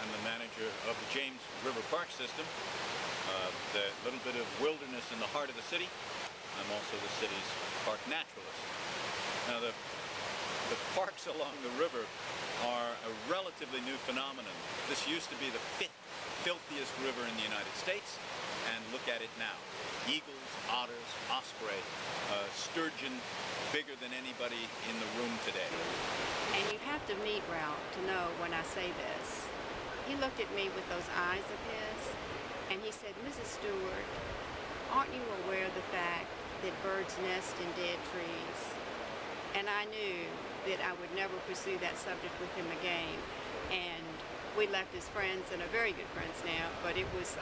I'm the manager of the James River Park System, the little bit of wilderness in the heart of the city. I'm also the city's park naturalist. Now the parks along the river are a relatively new phenomenon. This used to be the 5th filthiest river in the United States, and look at it now. Eagles, otters, osprey, sturgeon, bigger than anybody in the room today. And you have to meet Ralph to know when I say this. He looked at me with those eyes of his, and he said, "Mrs. Stewart, aren't you aware of the fact that birds nest in dead trees?" And I knew that I would never pursue that subject with him again. And we left as friends and are very good friends now, but it was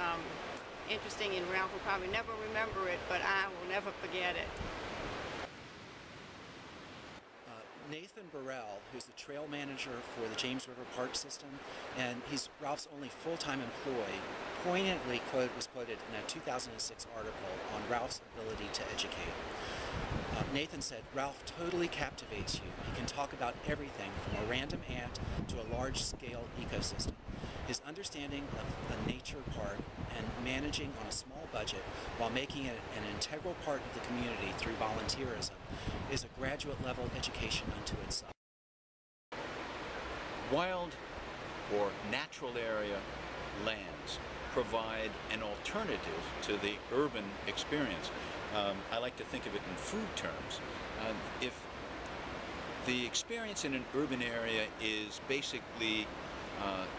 interesting, and Ralph will probably never remember it, but I will never forget it. Nathan Burrell, who's the trail manager for the James River Park System, and he's Ralph's only full-time employee, poignantly was quoted in a 2006 article on Ralph's ability to educate. Nathan said, "Ralph totally captivates you. He can talk about everything from a random ant to a large-scale ecosystem. His understanding of a nature park and managing on a small budget while making it an integral part of the community through volunteerism is a graduate-level education unto itself." Wild or natural area lands provide an alternative to the urban experience. I like to think of it in food terms. If the experience in an urban area is basically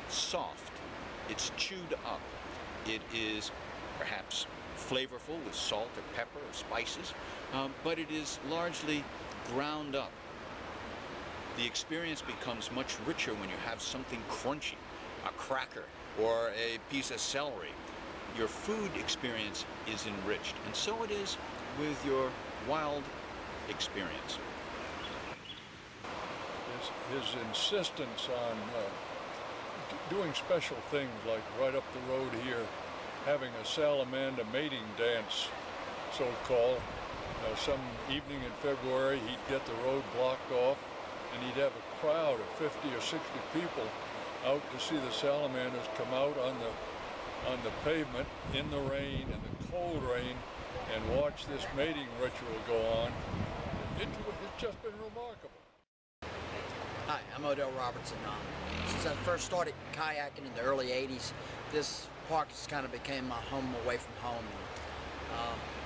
soft, it's chewed up, it is perhaps flavorful with salt or pepper or spices, but it is largely ground up. The experience becomes much richer when you have something crunchy, a cracker or a piece of celery. Your food experience is enriched, and so it is with your wild experience. His insistence on doing special things, like right up the road here, having a salamander mating dance, so-called. Some evening in February, he'd get the road blocked off, and he'd have a crowd of 50 or 60 people out to see the salamanders come out on the pavement in the rain, in the cold rain, and watch this mating ritual go on. It's just been remarkable. Hi, I'm Odell Robertson. Since I first started kayaking in the early 80s, this park has kind of became my home away from home.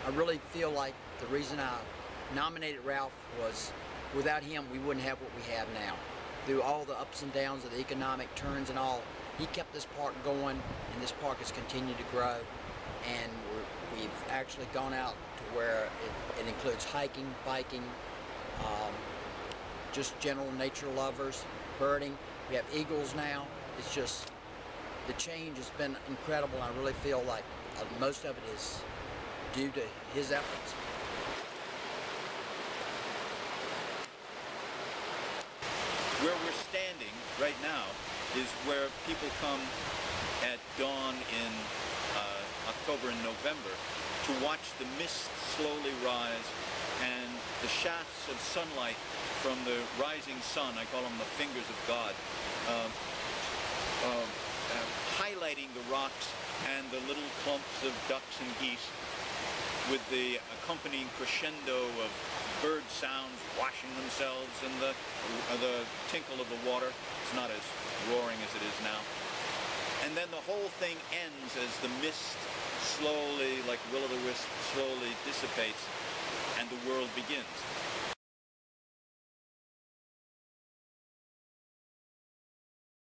I really feel like the reason I nominated Ralph was without him we wouldn't have what we have now. Through all the ups and downs of the economic turns and all, he kept this park going, and this park has continued to grow, and we've actually gone out to where it includes hiking, biking, just general nature lovers, birding. We have eagles now. It's just, the change has been incredible, and I really feel like most of it is due to his efforts. Where we're standing right now is where people come at dawn in October and November to watch the mist slowly rise and the shafts of sunlight from the rising sun, I call them the fingers of God, highlighting the rocks and the little clumps of ducks and geese, with the accompanying crescendo of bird sounds washing themselves and the tinkle of the water. It's not as roaring as it is now. And then the whole thing ends as the mist slowly, like will-o'-the-wisp, slowly dissipates and the world begins.